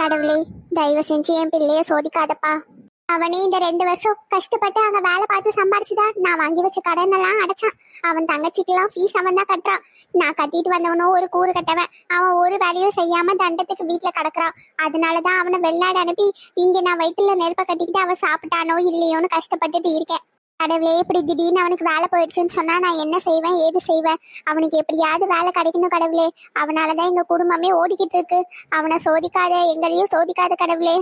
கடவுளே, தயவு செஞ்சு என் பிள்ளைய சோதிக்காதப்பா. அவனே இந்த 2 வருஷம் கஷ்டப்பட்டு அங்க வேலை பார்த்து சம்பாரிச்சுதான் நான் வாங்கி வச்ச கடன் எல்லாம் அடைச்சான். அவன் தங்கச்சிக்கெல்லாம் ஃபீஸ் அவன் தான் கட்டுறான். நான் கட்டிட்டு வந்தவனும் ஒரு கூறு கட்டவன். அவன் ஒரு வேலையும் செய்யாம தண்டத்துக்கு வீட்டுல கிடக்குறான். அதனாலதான் அவனை வெளிநாடு அனுப்பி இங்க நான் வயிற்றுல நெருப்ப கட்டிக்கிட்டு அவன் சாப்பிட்டானோ இல்லையோன்னு கஷ்டப்பட்டுட்டு இருக்கேன். கடவுளே, இப்படி திடீர்னு அவனுக்கு வேலை போயிடுச்சுன்னு சொன்னா நான் என்ன செய்வேன், ஏது செய்வேன்? அவனுக்கு எப்படியாவது வேலை கிடைக்கணும் கடவுளே. அவனாலதான் எங்க குடும்பமே ஓடிக்கிட்டு இருக்கு. அவனை சோதிக்காத, எங்களையும் சோதிக்காத கடவுளே.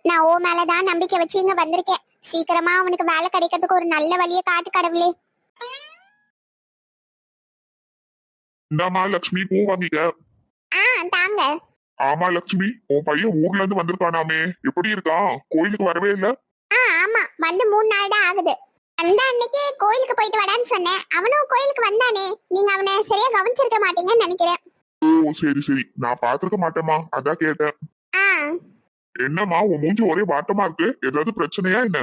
நான் ஓ மேலதான் நம்பிக்கை வச்சு இங்க வந்திருக்கேன். சீக்கிரமா அவனுக்கு வேலை கிடைக்கிறதுக்கு ஒரு நல்ல வழியை காட்டு கடவுளே. இந்தாமா லட்சுமி, பூ வாங்கிக்க. தாங்க. ஆமா லட்சுமி, உன் பையன் ஊர்ல இருந்து வந்திருக்கானாமே, எப்படி இருக்கான்? கோயிலுக்கு வரவே இல்ல? ஆமா, வந்து 3 நாள் தான் ஆகுது. அந்த அன்னைக்கு கோயிலுக்கு போயிட்டு வடான்னு சொன்னேன். அவனும் கோயிலுக்கு வந்தானே. நீங்க அவனை சரியா கவனிச்சிருக்க மாட்டீங்கன்னு நினைக்கிறேன். ஓ சரி சரி, நான் பாத்துருக்க மாட்டேமா, அதான் கேட்டேன். என்னம்மா உன் மூஞ்சி ஒரே வாட்டமா இருக்கு, ஏதாவது பிரச்சனையா என்ன?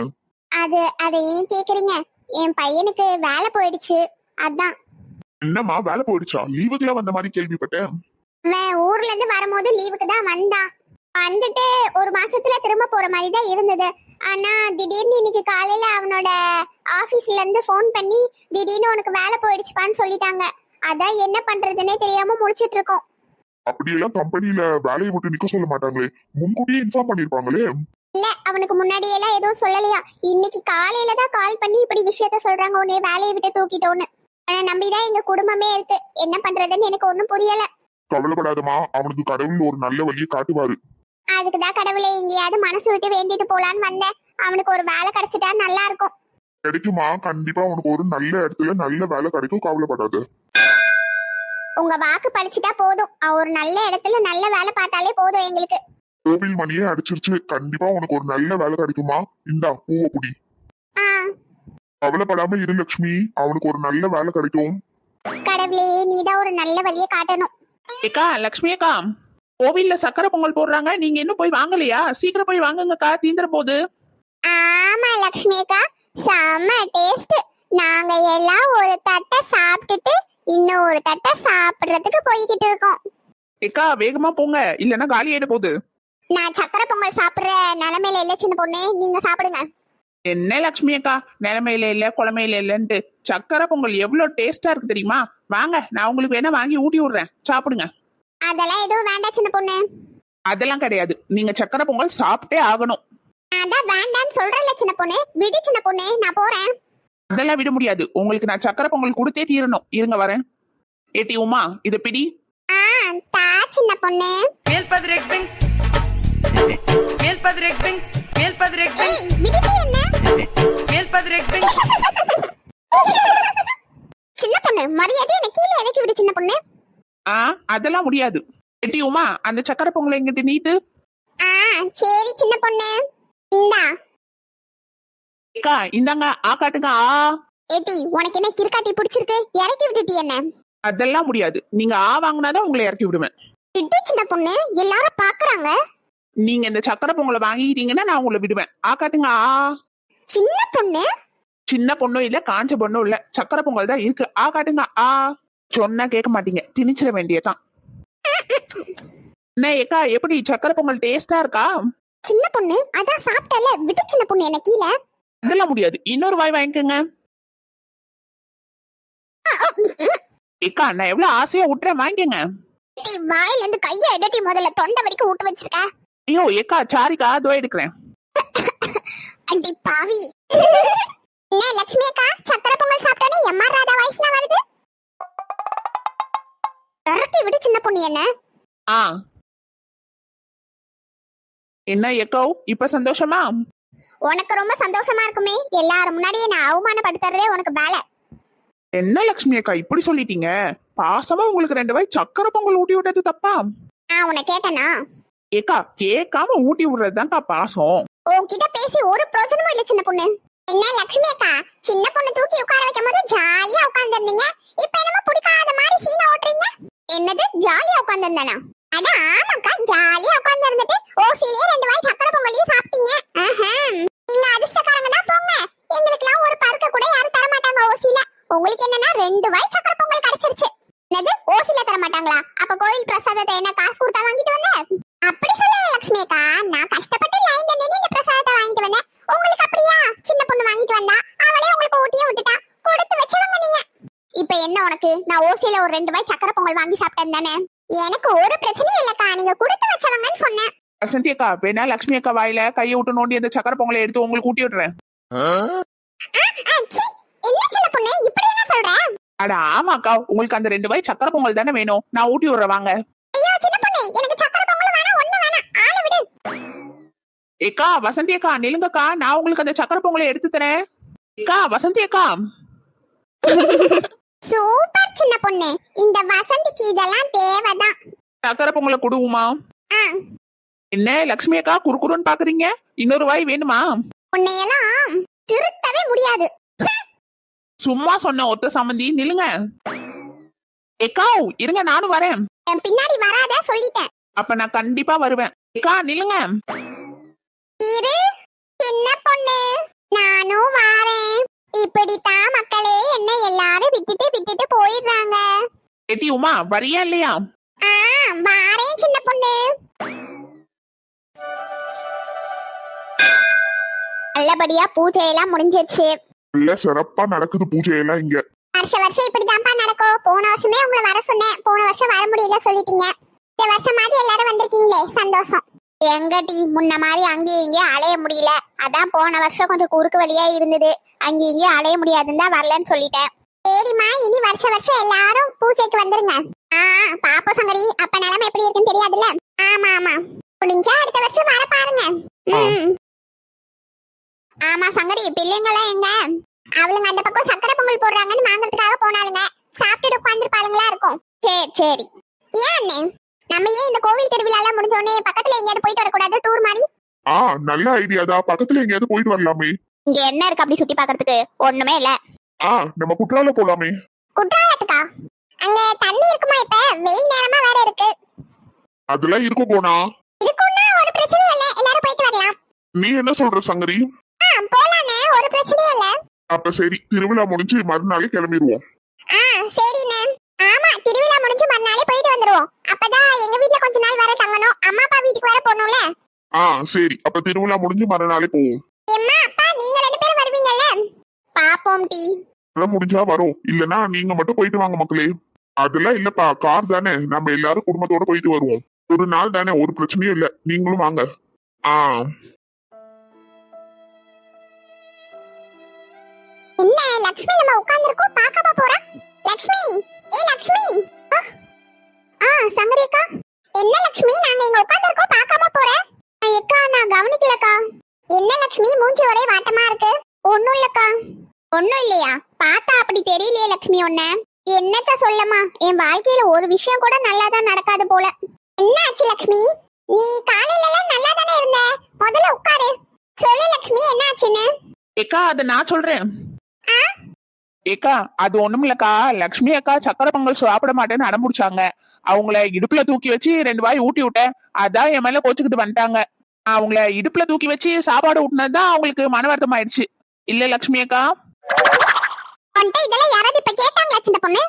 அதை ஏன் கேக்குறீங்க? என் பையனுக்கு வேலை போயிடுச்சு, அதான். என்னம்மா வேலை போயிடுச்சா? லீவுக்குலாம் வந்த மாதிரி கேள்விப்பட்டேன். ஊர்ல இருந்து வரும்போது லீவுக்கு தான் வந்தான். வந்துட்டு ஒரு மாசத்துல திரும்ப போற மாதிரி தான் இருந்தது. ஆனா திடீர்னு இன்னைக்கு காலையில அவனோட ஆபீஸ்ல இருந்து போன் பண்ணி திடீர்னு உனக்கு வேலை போயிடுச்சுப்பான்னு சொல்லிட்டாங்க. அதான் என்ன பண்றதுன்னே தெரியாம முழிச்சிட்டு இருக்கோம். அப்படியெல்லாம் கம்பெனில வேலையை விட்டு நிக்க சொல்ல மாட்டாங்களே, முன்கூட்டியே இன்ஃபார்ம் பண்ணிருப்பாங்களே. இல்ல, அவனுக்கு முன்னாடியே எல்லாம் எதுவும் சொல்லலையா. இன்னைக்கு காலையில தான் கால் பண்ணி இப்படி விஷயத்த சொல்றாங்க, உன்னைய வேலையை விட்டு தூக்கிட்டோன்னு. ஆனா நம்பிதான் எங்க குடும்பமே இருக்கு. என்ன பண்றதுன்னு எனக்கு ஒண்ணும் புரியல. கவலைப்படாதமா, அவனுக்கு கடவுள் ஒரு நல்ல வழியை காட்டுவாரு. அதுக்குதான் கடவுளே எங்கேயாவது மனசு விட்டு வேண்டிட்டு போலான்னு வந்தேன். அவனுக்கு ஒரு வேலை கிடைச்சிட்டா நல்லா இருக்கும். கிடைக்குமா? கண்டிப்பா உனக்கு ஒரு நல்ல இடத்துல நல்ல வேலை கிடைக்கும், கவலைப்படாது. உங்க வாக்கு பழிச்சிட்டா போதும். ஒரு நல்ல இடத்துல நல்ல வேலை பார்த்தாலே போதும் எங்களுக்கு. கோவில் மணியே அடிச்சிருச்சு, கண்டிப்பா உனக்கு ஒரு நல்ல வேலை கிடைக்குமா. இந்தா பூவை புடி. கவலைப்படாம இரு லட்சுமி, அவனுக்கு ஒரு நல்ல வேலை கிடைக்கும். கடவுளே, நீதான் ஒரு நல்ல வழியை காட்டணும். ஏக்கா லட்சுமி அக்கா, கோவில்ல சக்கரை பொங்கல் போடுறாங்க, நீங்க இன்னும் போய் வாங்கலையா? சீக்கிரம் போய் வாங்குங்கக்கா, தீந்துற போகுது. ஆமா லட்சுமி அக்கா, செம்ம டேஸ்ட். நாங்க எல்லாம் ஒரு தட்டை சாப்பிட்டுட்டு இன்னும் ஒரு தட்டை சாப்பிடுறதுக்கு போய்கிட்டு இருக்கோம். ஏக்கா வேகமா போங்க, இல்லன்னா காலி ஆயிட போகுது. நான் சக்கரை பொங்கல் சாப்பிடுற நிலைமையில இல்ல சின்ன பொண்ணு, நீங்க சாப்பிடுங்க. என்ன லட்சுமி அக்கா, நிலைமையில இல்ல குழமையில இல்லன்ட்டு சக்கரை பொங்கல் எவ்வளவு டேஸ்டா இருக்கு தெரியுமா? வாங்க, நான் உங்களுக்கு வேணா வாங்கி ஊட்டி விடுறேன், சாப்பிடுங்க. அதெல்லாம் எதுவும் வேண்டாம் சின்ன பொண்ணு. அதெல்லாம் கிடையாது, நீங்க சக்கரை பொங்கல் சாப்பிட்டே ஆகணும். அதான் வேண்டான்னு சொல்றேன்ல சின்ன பொண்ணு, விடு சின்ன பொண்ணு, நான் போறேன். அதெல்லாம் விட முடியாது, உங்களுக்கு நான் சக்கரை பொங்கல் கொடுத்தே தீரணும். இருங்க வரேன். ஏட்டி உமா, இத பிடி. தா சின்ன பொண்ணு. சின்ன பொண்ணு மரியாதை எனக்கு கீழே இறக்கி விடு சின்ன பொண்ணு. அதெல்லாம் முடியாது. ஏட்டி உமா, அந்த சக்கரை பொங்கலை எங்கிட்ட நீட்டு. சரி சின்ன பொண்ணு, இந்தா. அக்கா இந்தாங்க, காட்டுங்க. ஏட்டி, உனக்கு என்ன கிறுக்காட்டி பிடிச்சிருக்கு? இறக்கி விட்டுட்டி என்ன? அதெல்லாம் முடியாது, நீங்க வாங்கினாதான் உங்களை இறக்கி விடுவேன். விட்டு சின்ன பொண்ணு, எல்லாரும் பாக்குறாங்க. நீங்க இந்த சக்கரை பொங்கலை வாங்கிட்டீங்கன்னா நான் உங்களை விடுவேன். காட்டுங்க. சின்ன பொண்ணு. சின்ன பொண்ணும் இல்ல, காஞ்ச பொண்ணும் இல்ல, சக்கரை பொங்கல் தான் இருக்கு. காட்டுங்க. சொன்னா கேட்க மாட்டீங்க, திணிச்சிட வேண்டியதான். என்ன ஏக்கா, எப்படி சக்கரை பொங்கல் டேஸ்டா இருக்கா? சின்ன பொண்ணு, அதான் சாப்பிட்டல, விட்டு சின்ன பொண்ணு என்ன கீழே. அதெல்லாம் முடியாது, இன்னொரு வாய் வாங்கிக்கோங்க. ஏக்கா, நான் எவ்வளவு ஆசையா விட்டுறேன், வாங்கிக்கங்க. வாயில இருந்து கைய எடுட்டி முதல்ல தொண்டை வரைக்கும் விட்டு வச்சிருக்க. ஐயோ ஏக்கா, சாரிக்கா, அதோ எடுக்கிறேன். அடி பாவி. என்ன லட்சுமி அக்கா, சக்கரை பொங்கல் சாப்பிட்டானே எம்ஆர் ராதா வாய்ஸ்ல வருது. இறக்கி விடு சின்ன பொண்ணு என்ன. என்ன ஏக்கோ, இப்ப சந்தோஷமா? உனக்கு ரொம்ப சந்தோஷமா இருக்குமே, எல்லாரும் முன்னாடியே நான் அவமானப்படுத்துறதே உனக்கு வேலை. என்ன லட்சுமி அக்கா இப்படி சொல்லிட்டீங்க? பாசமா உங்களுக்கு 2 வாய் சக்கரை பொங்கல் ஊட்டி விட்டது தப்பா? நான் உன்னை கேட்டனா? ஏக்கா, கேட்காம ஊட்டி விடுறதுதான்க்கா பாசம். உன்கிட்ட பேசி ஒரு பிரயோஜனமும் இல்ல சின்ன பொண்ணு. என்ன லட்சுமி அக்கா, சின்ன பொண்ணு தூக்கி உட்கார வைக்கும் போது ஜாலியா உட்கார்ந்து இருந்தீங்க, இப்ப என்னமோ பிடிக்காத மாதிரி சீனை ஓட்டுறீங்க. என்னது ஜாலியா உட்கார்ந்து இருந்தானா? அட ஆமாக்கா, ஜாலியா உட்கார்ந்து இருந்துட்டு ஓசிலேயே 2 வாய் சக்கரை பொங்கலையும் சாப்பிட்டீங்க. நீங்க அதிர்ஷ்டக்காரங்க தான் போங்க. எங்களுக்கு எல்லாம் ஒரு பருக்க கூட யாரும் தர மாட்டாங்க ஓசில. உங்களுக்கு என்னன்னா 2 வாய் சக்கரை பொங்கல் கிடைச்சிருச்சு. என்னது ஓசில தர மாட்டாங்களா? அப்ப கோயில் பிரசாதத்தை என்ன காசு கொடுத்தா வாங்கிட்டு வந்த? அப்படி சொல்ல லட்சுமி லட்சுமி அக்கா, நான் கஷ்டப்பட்டு லைன்ல நின்னு இந்த பிரசாதத்தை வாங்கிட்டு வந்தேன். உங்களுக்கு அப்படியா? சின்ன பொண்ணு வாங்கிட்டு வந்தா, அவளே உங்களுக்கு ஊட்டியே விட்டுட்டா. கொடுத்து வச்சவங்க நீங்க. இப்ப என்ன உனக்கு? நான் ஓசியில ஒரு 2 வாய் சக்கரை பொங்கல் வாங்கி சாப்பிட்டேன் தானே. எனக்கு ஒரு பிரச்சனையும் இல்லக்கா, நீங்க கொடுத்து வச்சவங்கன்னு சொன்னேன். வசந்தி அக்கா வேணா லக்ஷ்மி அக்கா வாயில கையை விட்டு நோண்டி அந்த சக்கரை பொங்கலை எடுத்து உங்களுக்கு ஊட்டி விடுறேன். சீ, என்ன சின்ன பொண்ணு இப்படி எல்லாம் சொல்ற? அட ஆமாக்கா, உங்களுக்கு அந்த 2 வாய் சக்கரை பொங்கல் தானே வேணும், நான் ஊட்டி விடுறேன் வாங்க. ஐயோ சின்ன பொண்ணு, எனக்கு சக்கரை பொங்கல் வேணாம், ஒண்ணு வேணாம், ஆள விடு. ஏக்கா வசந்தி அக்கா நிலுங்கக்கா, நான் உங்களுக்கு அந்த சக்கரை பொங்கலை எடுத்து தரேன். ஏக்கா வசந்தி அக்கா. சூப்பர் சின்ன பொண்ணு, இந்த வசந்திக்கு இதெல்லாம் தேவைதான். சக்கரை பொங்கலை கொடுவுமா. என்ன லக்ஷ்மி அக்கா குறுக்குறுன்னு பாக்குறீங்க? இன்னொரு வாய் வேணுமா? உன்னையெல்லாம் திருத்தவே முடியாது. சும்மா சொன்ன ஒத்த சம்மந்தி, நில்லுங்க. ஏக்கா இருங்க, நானும் வரேன். என் பின்னாடி வராத சொல்லிட்டேன். அப்ப நான் கண்டிப்பா வருவேன். ஏக்கா நில்லுங்க. இரு சின்ன பொண்ணு, நானும் வாரேன். இப்படித்தான் மக்களே என்ன எல்லாரும் விட்டுட்டு போயிடுறாங்க. ஏட்டி உமா வரியா இல்லையா? வாரேன் சின்ன பொண்ணு. நல்லபடியா பூஜை எல்லாம் முடிஞ்சிருச்சு. நல்ல சிறப்பா நடக்குது பூஜை எல்லாம் இங்க. வருஷம் இப்படிதான்ப்பா நடக்கும். போன வருஷமே உங்களை வர சொன்னேன், போன வருஷம் வர முடியல சொல்லிட்டீங்க. இந்த வருஷம் மாதிரி எல்லாரும் வந்திருக்கீங்களே, சந்தோஷம். எங்கடி முன்ன மாதிரி அங்கேயும் இங்கேயும் அலைய முடியல. அதான் போன வருஷம் கொஞ்சம் குறுக்கு வழியா இருந்தது, அங்கேயும் இங்கேயும் அலைய முடியாதுன்னு தான் வரலன்னு சொல்லிட்டேன். சரிம்மா, இனி வருஷம் எல்லாரும் பூஜைக்கு வந்துருங்க. பாப்போம் சங்கரி, அப்ப நிலைமை எப்படி இருக்குன்னு தெரியாதுல்ல. ஆமா முடிஞ்சா அடுத்த வருஷம் வர பாருங்க. ஆமா சங்கரி, பிள்ளைங்களாம் எங்க? அவளுங்க அந்த பக்கம் சக்கரை பொங்கல் போடுறாங்கன்னு வாங்குறதுக்காக போனாலுங்க. சாப்பிட்டுட்டு உட்காந்துருப்பாளுங்களா இருக்கும். சரி ஏன் அண்ணே, நம்ம ஏன் இந்த கோவில் திருவிழா எல்லாம் முடிஞ்ச உடனே பக்கத்துல எங்கேயாவது போயிட்டு வரக்கூடாது? டூர் மாதிரி. நல்ல ஐடியாதா, பக்கத்துல எங்கேயாவது போயிட்டு வரலாமே. இங்க என்ன இருக்கு அப்படி சுத்தி பாக்குறதுக்கு? ஒண்ணுமே இல்ல. நம்ம குற்றால போலாமே. குற்றாலத்துக்கா? அங்க தண்ணி இருக்குமா? இப்ப வெயில் நேரமா வேற இருக்கு. அதெல்லாம் இருக்கும் போனா. இருக்குன்னா ஒரு பிரச்சனையும் இல்ல, எல்லாரும் போயிட்டு வரலாம். நீ என்ன சொல்ற சங்கரி? போலானே, ஒரு பிரச்சனையும் இல்ல. அப்ப சரி, திருவிழா முடிஞ்சு மறுநாளே கிளம்பிடுவோம். சரிண்ணே. ஆமா, திருவிழா முடிஞ்சு மறுநாளே போயிட்டு வந்துருவோம். அப்பதான் எங்க வீட்ல கொஞ்ச நாள் வர தங்கணும், அம்மா அப்பா வீட்டுக்கு வர போகணும்ல. சரி, அப்ப திருவிழா முடிஞ்சு மறுநாளே போவோம். அம்மா அப்பா நீங்க 2 பேரும் வருவீங்கல்ல? பாப்போம் டி. முடிஞ்சா வரும், இல்லனா நீங்க மட்டும் போயிட்டு வாங்க மக்களே. அதெல்லாம் இல்லப்பா, கார் தானே, நம்ம எல்லாரும் குடும்பத்தோட போயிட்டு வருவோம். ஒரு நாள் தானே, ஒரு பிரச்சனையும் இல்ல, நீங்களும் வாங்க. என்ன லட்சுமி நம்ம உட்கார்ந்திருக்கோம், பார்க்கவா போறா? லட்சுமி, லட்சுமி. சங்கரிக்கா. என்ன லட்சுமி, நாங்க இங்க உட்கார்ந்திருக்கோம், பார்க்காம போற? அக்கா நான் கவனிக்கலக்கா. என்ன லட்சுமி மூஞ்சி ஒரே வாட்டமா இருக்கு? ஒண்ணும் இல்லக்கா. ஒண்ணும் இல்லையா? பார்த்தா அப்படி தெரியலையே லட்சுமி. ஒண்ணு என்னத்த சொல்லமா, என் வாழ்க்கையில ஒரு விஷயம் கூட நல்லா தான் நடக்காது போல. என்ன ஆச்சு லட்சுமி? நீ காலையில எல்லாம் நல்லா தானே இருந்த, முதல்ல உட்காரு. சொல்லு லட்சுமி, என்ன ஆச்சுன்னு. ஏக்கா அத நான் சொல்றேன். ஏக்கா அது ஒண்ணுமில்லக்கா, லக்ஷ்மி அக்கா சக்கரை பொங்கல் சாப்பிட மாட்டேன்னு அடம்பிடிச்சாங்க. அவங்கள இடுப்புல தூக்கி வச்சு 2 வாய் ஊட்டி விட்டேன், அதான் என் மேல கோச்சுக்கிட்டு வந்துட்டாங்க. அவங்கள இடுப்புல தூக்கி வச்சு சாப்பாடு ஊட்டினதுதான் அவங்களுக்கு மன வருத்தம் ஆயிடுச்சு. இல்ல லக்ஷ்மி அக்கா? இதெல்லாம் யாராவது இப்ப கேட்டாங்களா சின்ன பொண்ணு?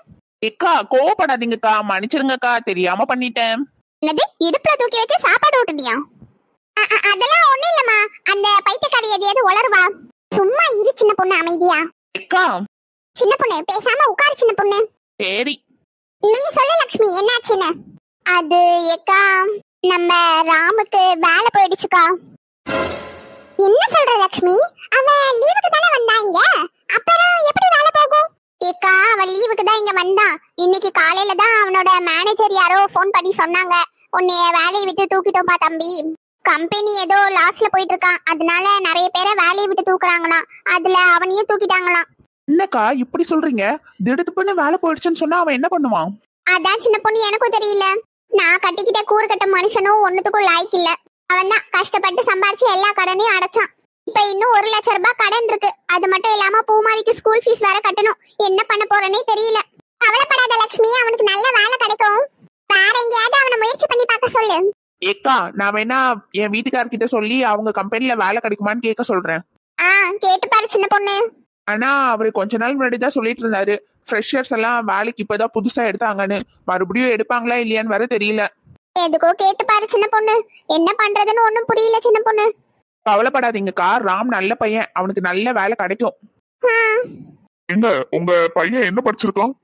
ஏக்கா கோவப்படாதீங்கக்கா, மன்னிச்சிருங்கக்கா, தெரியாம பண்ணிட்டேன். என்னது, இடுப்புல தூக்கி வச்சு சாப்பாடு ஊட்டுனியா? அதெல்லாம் ஒண்ணு இல்லம்மா, அந்த பைத்தியக்காரி எதையாவது உளருவா. சும்மா இரு சின்ன பொண்ணு, அமைதியா. ஏக்கா சின்ன பொண்ணு பேசாம உட்காரு சின்ன பொண்ணு. சரி நீ சொல்லு லட்சுமி, என்னாச்சுன்னு. அது ஏக்கா, நம்ம ராமுக்கு வேலை போயிடுச்சுக்கா. என்ன சொல்ற லட்சுமி? அவன் லீவுக்கு தானே வந்தாங்க, அப்புறம் எப்படி வேலை போகும்? ஏக்கா அவன் லீவுக்கு தான் இங்க வந்தான். இன்னைக்கு காலையில தான் அவனோட மேனேஜர் யாரோ போன் பண்ணி சொன்னாங்க, உன்னைய வேலையை விட்டு தூக்கிட்டோம்பா தம்பி, கம்பெனி ஏதோ லாஸ்ல போயிட்டு இருக்கான், அதனால நிறைய பேரை வேலையை விட்டு தூக்குறாங்களாம், அதுல அவனையும் தூக்கிட்டாங்களாம். என்னக்கா இப்படி சொல்றீங்க? திடுத்து பண்ணி வேலை போயிடுச்சுன்னு சொன்னா அவன் என்ன பண்ணுவான்? அதான் சின்ன பொண்ணு, எனக்கும் தெரியல. நான் கட்டிக்கிட்ட கூறு கட்ட மனுஷனும் ஒண்ணுத்துக்கும் லாய்க்கு இல்ல. அவன் தான் கஷ்டப்பட்டு சம்பாரிச்சு எல்லா கடனையும் அடைச்சான். இப்ப இன்னும் 1 லட்சம் ரூபாய் கடன் இருக்கு. அது மட்டும் இல்லாம பூமாரிக்கு ஸ்கூல் ஃபீஸ் வேற கட்டணும். என்ன பண்ண போறேனே தெரியல. கவலைப்படாத லட்சுமி, அவனுக்கு நல்ல வேலை கிடைக்கும். வேற எங்கேயாவது அவனை முயற்சி பண்ணி பார்க்க சொல்லு. ஏக்கா நான் வேணா என் வீட்டுக்காரர்கிட்ட சொல்லி அவங்க கம்பெனில வேலை கிடைக்குமான்னு கேட்க சொல்றேன். கேட்டு பாரு சின்ன பொண்ணு. ஆனா அவரு கொஞ்ச நாள் முன்னாடி தான் சொல்லிட்டு இருந்தாரு, ஃப்ரெஷர்ஸ் எல்லாம் வேலைக்கு இப்பதான் புதுசா எடுத்தாங்கன்னு. மறுபடியும் எடுப்பாங்களா இல்லையான்னு வர தெரியல. எதுக்கோ கேட்டு பாரு சின்ன பொண்ணு. என்ன பண்றதுன்னு ஒண்ணும் புரியல சின்ன பொண்ணு. கவலைப்படாதீங்கக்கா, ராம் நல்ல பையன், அவனுக்கு நல்ல வேலை கிடைக்கும். ஆ, எங்க உங்க பையன் என்ன படிச்சிருக்கான்?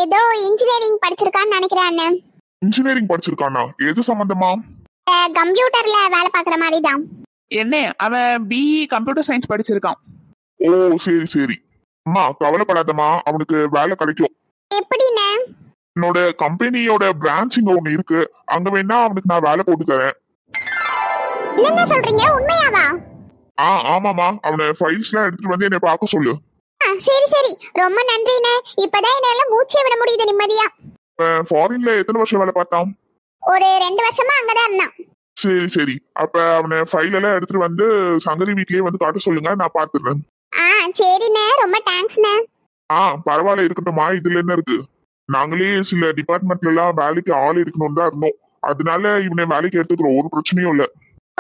ஏதோ இன்ஜினியரிங் படிச்சிருக்கான்னு நினைக்கிறேன் அண்ணன். இன்ஜினியரிங் படிச்சிருக்கானா? எது சம்பந்தமா? கம்ப்யூட்டர்ல வேலை பாக்குற மாதிரி தான். என்ன, அவன் பிஇ கம்ப்யூட்டர் சயின்ஸ் படிச்சிருக்கான். ஓ சரி சரி. அம்மா கவலைப்படாதம்மா, அவனுக்கு வேலை கிடைக்கும். எப்படின்னு? என்னோட கம்பெனியோட பிரான்ச் இங்க ஒண்ணு இருக்கு, அங்க வேணா அவனுக்கு நான் வேலை போட்டு தரேன். என்ன சொல்றீங்க, உண்மையாவா? ஆமாமா, அவனை ஃபைல்ஸ் எல்லாம் எடுத்துட்டு வந்து என்னை பார்க்க சொல்லு. சரி சரி, ரொம்ப நன்றிண்ணே. இப்பதான் என்னால மூச்சே விட முடியுது நிம்மதியா. ஃபாரின்ல எத்தனை வருஷம் வேலை பார்த்தான்? ஒரு 2 வருஷமா அங்கதான் இருந்தான். சரி சரி, அப்ப அவனை ஃபைல் எல்லாம் எடுத்துட்டு வந்து சங்கரி வீட்லயே வந்து காட்ட சொல்லுங்க, நான் பாத்துறேன். சரிண்ணே, ரொம்ப தேங்க்ஸ்ண்ணே. பரவாயில்ல, இருக்கட்டும்மா. இதுல என்ன இருக்கு, நாங்களே சில டிபார்ட்மெண்ட்ல எல்லாம் வேலைக்கு ஆள் இருக்கணும் தான் இருந்தோம், அதனால இவனை வேலைக்கு எடுத்துக்கிறோம், ஒரு பிரச்சனையும் இல்ல.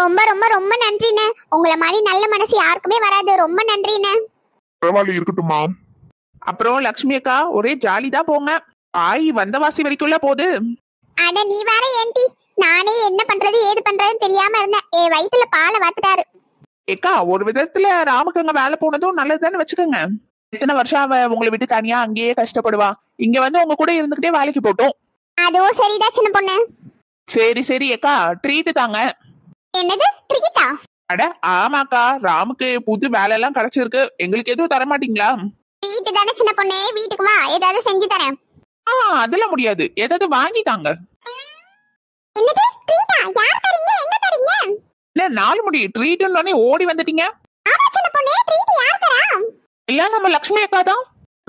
ரொம்ப ரொம்ப ரொம்ப நன்றிண்ணே. உங்களை மாதிரி நல்ல மனசு யாருக்குமே வராது. ரொம்ப நன்றிண்ணே. பரவாயில்ல, இருக்கட்டும்மா. அப்புறம் லக்ஷ்மி அக்கா, ஒரே ஜாலி தான் போங்க. ஆய் வந்தவாசி வரைக்கும்ல போகுது. அட நீ வேற ஏன்டி, நானே என்ன பண்றது ஏது பண்றதுன்னு தெரியாம இருந்தேன். என் வயித்துல பாலை வாத்துட்டாரு. ஏக்கா, ஒரு விதத்துல ராமுக்கு அங்க வேலை போனதும் நல்லதுதானே வச்சுக்கோங்க. எத்தனை வருஷம் அவ உங்களை விட்டு தனியா அங்கேயே கஷ்டப்படுவா, இங்க வந்து உங்க கூட இருந்துகிட்டே வேலைக்கு போட்டோம். அதுவும் சரிதான் சின்ன பொண்ணு. சரி சரி அக்கா, ட்ரீட் தாங்க. என்னது ட்ரீட்டா? அட ஆமாக்கா, ராமுக்கு புது வேலை எல்லாம் கிடைச்சிருக்கு, எங்களுக்கு எதுவும் தர மாட்டீங்களா? ட்ரீட் தானே சின்ன பொண்ணு, வீட்டுக்கு வா, ஏதாவது செஞ்சு தரேன். அதெல்லாம் முடியாது, ஏதாவது வாங்கி தாங்க. என்னது ட்ரீட்டா? யார் தரீங்க, எங்க தரீங்க? இல்ல 4 முடி ட்ரீட்னு ஓடி வந்துட்டீங்க. ஆமா சின்ன பொண்ணு, ட்ரீட் யார் தரா? இல்ல நம்ம லக்ஷ்மி அக்கா தான்.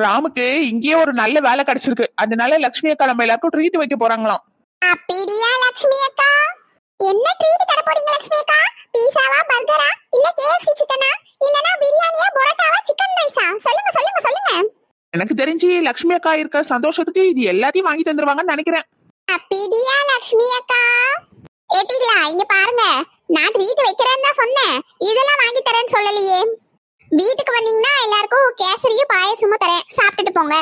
ராமுக்கு இங்கேயே ஒரு நல்ல வேலை கிடைச்சிருக்கு, அதனால லக்ஷ்மி அக்கா நம்ம எல்லாருக்கும் ட்ரீட் வைக்க போறாங்களாம். அப்படியா லட்சுமி அக்கா? என்ன ட்ரீட் தர போறீங்க லட்சுமி அக்கா? பீஸாவா, பர்கரா, இல்ல KFC சிக்கனா, இல்லனா பிரியாணியா, பரோட்டாவா, சிக்கன் ரைஸா? சொல்லுங்க சொல்லுங்க சொல்லுங்க. எனக்கு தெரிஞ்சு லக்ஷ்மி அக்கா இருக்க சந்தோஷத்துக்கு இது எல்லாத்தையும் வாங்கி தந்துருவாங்கன்னு நினைக்கிறேன். அப்படியா லட்சுமி அக்கா? ஏட்டிங்களா, இங்க பாருங்க, நான் ட்ரீட் வைக்கிறேன்னு தான் சொன்னேன், இதெல்லாம் வாங்கி தரேன்னு சொல்லலையே. வீட்டுக்கு வந்தீங்கன்னா எல்லாருக்கும் கேசரியும் பாயசமும் தரேன், சாப்பிட்டுட்டு போங்க.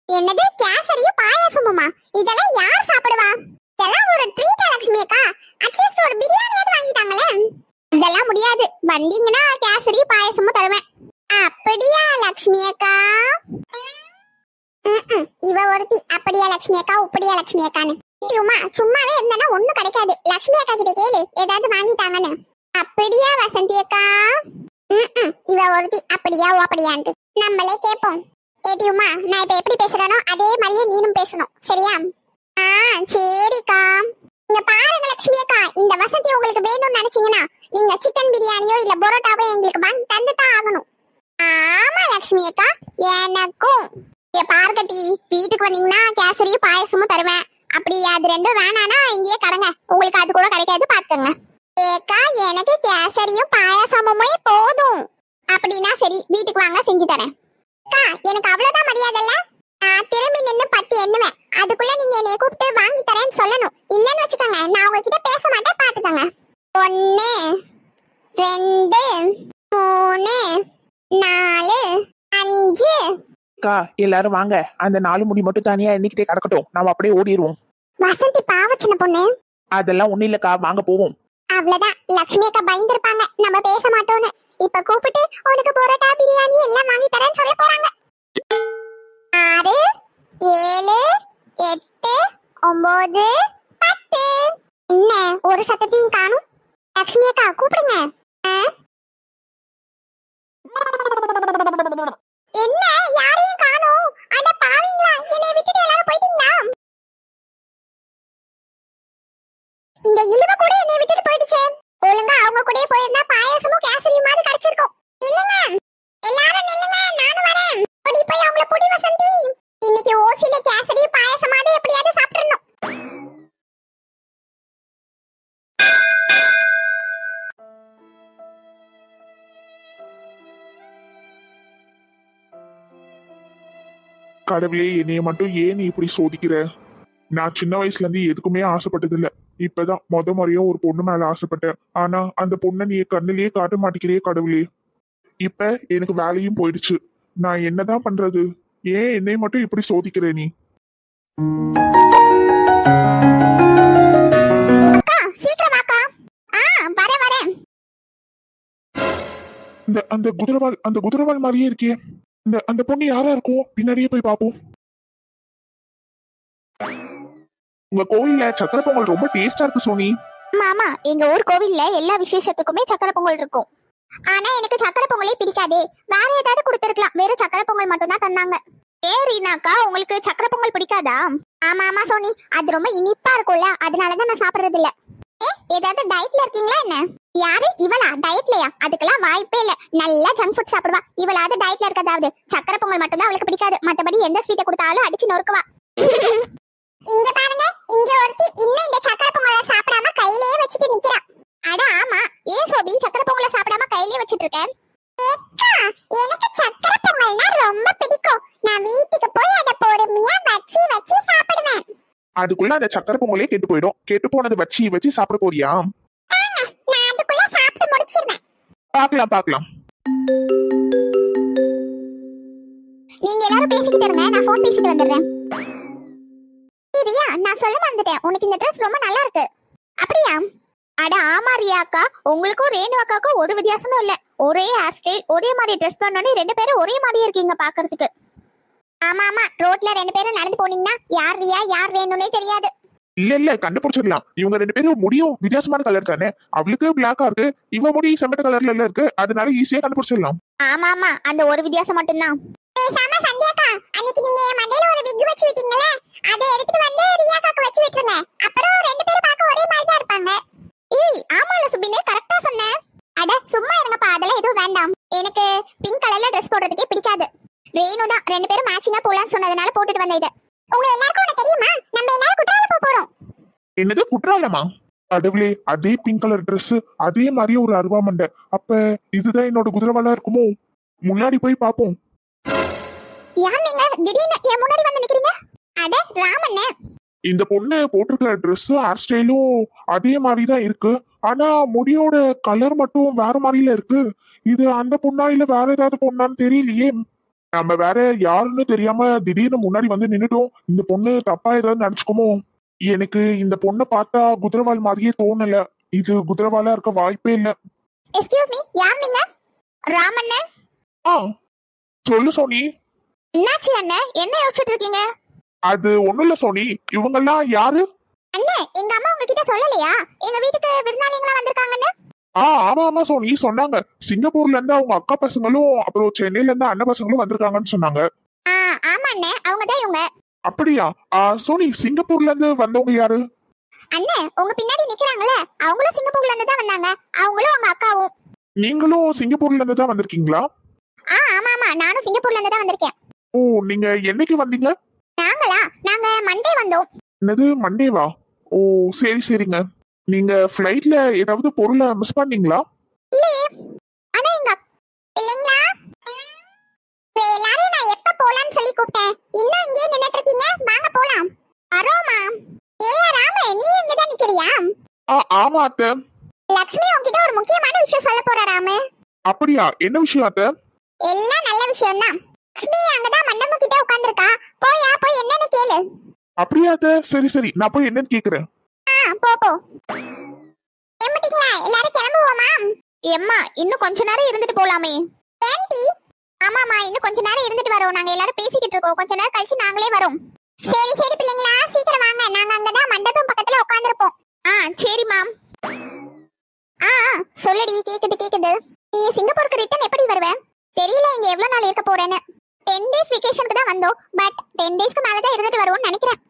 என்னது கேசரியும் பாயசமுமா? இதெல்லாம் யார் சாப்பிடுவா? இதெல்லாம் ஒரு ட்ரீட்டா லட்சுமி அக்கா? அட்லீஸ்ட் ஒரு பிரியாணியாவது வாங்கிட்டாங்களே. இதெல்லாம் முடியாது, வந்தீங்கன்னா கேசரியும் பாயசமும் தருவேன். அப்படியா லட்சுமி அக்கா? இவ ஒருத்தி அப்படியா லட்சுமி அக்கா, இப்படியா லட்சுமி அக்கான்னு. சும்மாவே இருந்தா ஒண்ணும் கிடைக்காது. லட்சுமி அக்கா கிட்ட கேளு, ஏதாவது வாங்கிட்டாங்கன்னு. அப்படியா வசந்தி அக்கா? இவ ஒருத்தி அப்படியா அப்படியான்ட்டு நம்மளே கேட்போம். ஏடியுமா, நான் இப்ப எப்படி பேசுறேனோ அதே மாதிரியே நீனும் பேசணும், சரியா? சரிக்கா. இங்க பாருங்க லட்சுமி அக்கா, இந்த வசந்தி உங்களுக்கு வேணும்னு நினைச்சீங்கன்னா நீங்க சிக்கன் பிரியாணியோ இல்ல பரோட்டாவோ எங்களுக்கு வாங்கி தந்துதான் ஆகணும். ஆமா லட்சுமி அக்கா, எனக்கும். பார்க்கட்டி, வீட்டுக்கு வந்தீங்கன்னா கேசரியும் பாயசமும் தருவேன். அப்படி அது ரெண்டும் வேணானா இங்கேயே கடங்க, உங்களுக்கு அது கூட கிடைக்காது, பாத்துக்கங்க. ஏக்கா, எனக்கு கேசரியும் பாயசமுமே போதும். அப்படின்னா சரி, வீட்டுக்கு வாங்க, செஞ்சு தரேன். அக்கா, எனக்கு அவ்வளவுதான் மரியாதை இல்ல. நான் திரும்பி நின்னு பத்தி எண்ணுவேன், அதுக்குள்ள நீங்க என்னைய கூப்பிட்டு வாங்கி தரேன்னு சொல்லணும். இல்லன்னு வச்சுக்கோங்க, நான் உங்ககிட்ட பேச மாட்டேன், பாத்துக்கங்க. 1 2 3 4 5. அக்கா எல்லாரும் வாங்க, அந்த 4 முடி மட்டும் தனியா எண்ணிக்கிட்டே கிடக்கட்டும், நாம அப்படியே ஓடிடுவோம். வசந்தி பாவ சின்ன பொண்ணு. அதெல்லாம் ஒண்ணு இல்லக்கா, வாங்க போவோம். அவ்வளவுதான், லட்சுமி அக்கா பயந்துருப்பாங்க நம்ம பேச மாட்டோம்னு. இப்ப கூப்பிட்டு உனக்கு பரோட்டா பிரியாணி எல்லாம் வாங்கி தரேன்னு சொல்ல போறாங்க. 6 7 8 9 10. என்ன ஒரு சத்தத்தையும் காணும்? லட்சுமி அக்கா கூப்பிடுங்க. என்ன யாரையும் காணும்? அட பாவீங்களா, என்னை விட்டுட்டு எல்லாரும் போயிட்டீங்களா? இந்த இழுவ கூட என்னை விட்டுட்டு போயிடுச்சு. ஒழுங்கா அவங்க கூடயே போயிருந்தா பாயாசமும் கேசரியும் மாதிரி கிடைச்சிருக்கும். இல்லங்க, எல்லாரும் நில்லுங்க, நானும் வரேன். ஓடி போய் அவங்கள புடி வசந்தி. இன்னைக்கு ஓசில கேசரி பாயாசமாவது எப்படியாவது சாப்பிடணும். கடவுளே, என்னைய மட்டும் ஏன் நீ இப்படி சோதிக்கிற? நான் சின்ன வயசுல இருந்து எதுக்குமே ஆசைப்பட்டது இல்ல, இப்பதான் முறையா ஒரு பொண்ணு மேல ஆசைப்பட்டேன். ஆனா அந்த பொண்ணை நீ கண்ணிலேயே காட்ட மாட்டேங்கிறியே கடவுளே. இப்ப எனக்கு வேலையும் போயிடுச்சு, நான் என்னதான் பண்றது? ஏன் என்னை மட்டும் இப்படி சோதிக்கிற நீ? அந்த குதிரவால் மாதிரியே இருக்கே. அந்த பொண்ணு யாரா இருக்கும்? பின்னாடியே போய் பாப்போம். உங்க கோவில்ல சக்கரை பொங்கல் ரொம்ப டேஸ்டா இருக்கு சோனி. மாமா, எங்க ஊர் கோவில்ல எல்லா விசேஷத்துக்குமே சக்கரை பொங்கல் இருக்கும். ஆனா எனக்கு சக்கரை பொங்கலே பிடிக்காதே. வேற ஏதாவது கொடுத்திருக்கலாம், வெறும் சக்கரை பொங்கல் மட்டும் தான் தந்தாங்க. ரீனாக்கா, உங்களுக்கு சக்கரை பொங்கல் பிடிக்காதா? ஆமா ஆமா சோனி, அது ரொம்ப இனிப்பா இருக்கும்ல, அதனாலதான் நான் சாப்பிடுறது இல்ல. ஏதாவது டயட்ல இருக்கீங்களா என்ன? யாரு இவளா? டயட்லயா? அதுக்கெல்லாம் வாய்ப்பே இல்ல. நல்லா ஜங்க் ஃபுட் சாப்பிடுவா. இவளாவது டயட்ல இருக்கதாவது. சக்கரை பொங்கல் மட்டும் தான் அவளுக்கு பிடிக்காது, மத்தபடி எந்த ஸ்வீட்டை கொடுத்தாலும் அடிச்சு நொறுக்குவா. இங்க பாருங்க, இங்க ஒருத்தி இன்னும் இந்த சக்கரை பொங்கலை சாப்பிடாம கையிலேயே வச்சுட்டு நிக்கிறா. அட ஆமா, ஏன் சோபி சக்கரை பொங்கலை சாப்பிடாம கையிலேயே வச்சிட்டு இருக்கேன்? எனக்கு சக்கரை பொங்கல்னா ரொம்ப பிடிக்கும். நான் வீட்டுக்கு போய் அத பொறுமையா வச்சு வச்சு சாப்பிடுவேன். அதுக்குள்ள அந்த சக்கரை பொங்கலே கெட்டு போயிடும். கெட்டு போனது வச்சு சாப்பிட போறியா? நான் அதுக்குள்ள சாப்பிட்டு முடிச்சிருவேன். பார்க்கலாம். நீங்க எல்லாரும் பேசிக்கிட்டு இருங்க, நான் ஃபோன் பேசிட்டு வந்துடுறேன். ரியா, நான் சொல்ல மறந்துட்டேன், உனக்கு இந்த ட்ரெஸ் ரொம்ப நல்லா இருக்கு. அப்படியா? அட ஆமா ரியா அக்கா, உங்களுக்கும் ரேணு அக்காவுக்கும் ஒரு வித்தியாசமும் இல்ல. ஒரே ஹேர் ஸ்டைல், ஒரே மாதிரி ட்ரெஸ் பண்ணோன்னே ரெண்டு பேரும் ஒரே மாதிரியே இருக்கீங்க பாக்குறதுக்கு. ஆமா ஆமா, ரோட்ல ரெண்டு பேரும் நடந்து போனீங்கன்னா யார் ரியா யார் ரேணுனே தெரியாது. இல்ல கண்டுபிடிச்சிடலாம். இவங்க ரெண்டு பேரும் முடியும் வித்தியாசமான கலர் தானே. அவளுக்கு பிளாக்கா இருக்கு, இவ முடி செம்பட்ட கலர்ல இருக்கு. அதனால ஈஸியா கண்டுபிடிச்சிடலாம். ஆமா ஆமா, அந்த ஒரு வித்தியாசம் மட்டும்தான். பேசாம சந்தியாக்கா, அன்னைக்கு நீங்க என் மண்டையில ஒரு விக் வச்சு விட்டீங்களே, அதை எடுத்துட்டு வந்து ரியாக்காக்கு வச்சு விட்டுருங்க. அப்புறம் ரெண்டு பேரும் பார்க்க ஒரே மாதிரி தான் இருப்பாங்க. ஏய் ஆமால சுபினே, கரெக்டா சொன்னேன். அட சும்மா இருங்கப்பா, அதெல்லாம் எதுவும் வேண்டாம். எனக்கு பிங்க் கலர்ல ட்ரெஸ் போடுறதுக்கே பிடிக்காது. ரேணு தான் ரெண்டு பேரும் மேட்சிங்கா போலான்னு சொன்னதுனால போட்டுட்டு வந்த இது. உங்க எல்லாருக்கும் ஒண்ணு தெரியுமா? நம்ம எல்லாரும் குற்றாலம் போறோம். என்னது குற்றாலமா? கடவுளே, அதே பிங்க் கலர் ட்ரெஸ், அதே மாதிரியே ஒரு அருவா மண்டை. அப்ப இதுதான் என்னோட குதிரவாலா இருக்குமோ? முன்னாடி போய் பாப்போம். யார் நீங்க? திடீர்னு என் முன்னாடி வந்து நிக்கிறீங்க? அட ராமண்ணே, இந்த பொண்ணு போட்டிருக்கிற ட்ரெஸ் ஹேர் ஸ்டைலும் அதே மாதிரிதான் இருக்கு. ஆனா முடியோட கலர் மட்டும் வேற மாதிரில இருக்கு. இது அந்த பொண்ணா இல்ல வேற ஏதாவது பொண்ணான்னு தெரியலையே. நம்ம வேற யாருன்னு தெரியாம திடீர்னு முன்னாடி வந்து நின்னுட்டோம். இந்த பொண்ணு தப்பா ஏதாவது நினைச்சுக்கோமோ? எனக்கு இந்த பொண்ணை பார்த்தா குதிரவால் மாதிரியே தோணல. இது குதிரவாலா இருக்க வாய்ப்பே இல்ல. எக்ஸ்கியூஸ் மீ, யார் நீங்க? ராமண்ணே. சொல்லு சோனி. என்னாச்சு அண்ணே, என்ன யோசிச்சுட்டு இருக்கீங்க? அது ஒண்ணும் இல்ல சோனி. இவங்கெல்லாம் யாரு? அண்ணே, எங்க அம்மா உங்ககிட்ட சொல்லலையா எங்க வீட்டுக்கு விருந்தாளிங்களா வந்திருக்காங்கன்னு? ஆமா சோனி சொன்னாங்க. சிங்கப்பூர்ல இருந்து அவங்க அக்கா பசங்களும் அப்புறம் சென்னையில இருந்து அண்ணன் பசங்களும் வந்திருக்காங்கன்னு சொன்னாங்க. ஆமா அண்ணே, அவங்கதான் இவங்க. அப்படியா? சோனி, சிங்கப்பூர்ல இருந்து வந்தவங்க யாரு? அண்ணே, உங்க பின்னாடி நிக்கிறாங்களே, அவங்களும் சிங்கப்பூர்ல இருந்து தான் வந்தாங்க. அவங்களும் அவங்க அக்காவும். நீங்களும் சிங்கப்பூர்ல இருந்து தான் வந்திருக்கீங்களா? ஆமா நானும் சிங்கப்பூர்ல இருந்து தான் வந்திருக்கேன். ஓ, நீங்க என்னைக்கு வந்தீங்க? நாங்க மண்டே வந்தோம். என்னது மண்டேவா? ஓ சரிங்க. நீங்க ஃப்ளைட்ல ஏதாவது பொருளை மிஸ் பண்ணீங்களா? இல்லையே. ஆனா எங்க இல்லைங்களா, எல்லாரும் நான் எப்ப போலான்னு சொல்லி கூப்பிட்டேன். இன்னும் இங்கே நின்னுட்டு இருக்கீங்க, வாங்க போலாம். அரோமா, ராம நீ இங்க தான் நிக்கிறியா? ஆமா அத்தை. லட்சுமி உன்கிட்ட ஒரு முக்கியமான விஷயம் சொல்ல போறா ராம. அப்படியா? என்ன விஷயம் அத்தை? எல்லாம் நல்ல விஷயம் தான். லட்சுமி அங்கதான் மண்டபம் கிட்ட உட்கார்ந்திருக்கா, போய் என்னன்னு கேளு. அப்படியா அத்தை? சரி, நான் போய் என்னன்னு கேக்குறேன். போ. எம்மிட்டீங்களா? எல்லாரும் கிளம்புவோமா? எம்மா, இன்னும் கொஞ்ச நேரம் இருந்துட்டு போலாமே. ஏன்டி? ஆமாமா, இன்னும் கொஞ்ச நேரம் இருந்துட்டு வரோம். நாங்க எல்லாரும் பேசிக்கிட்டு இருக்கோம். கொஞ்ச நேரம் கழிச்சு நாங்களே வரோம். சரி பிள்ளைங்களா, சீக்கிரம் வாங்க. நாங்க அங்கதான் மண்டபம் பக்கத்துல உட்கார்ந்திருப்போம். சரி மாம். சொல்லடி, கேக்குது. நீ சிங்கப்பூருக்கு ரிட்டர்ன் எப்படி வருவ? தெரியல இங்க எவ்வளவு நாள் இருக்க போறேன்னு. 10 days வெகேஷனுக்கு தான் வந்தோம். பட் 10 daysக்கு மேல தான் இருந்துட்டு வருவோம்னு நினைக்கிறேன்.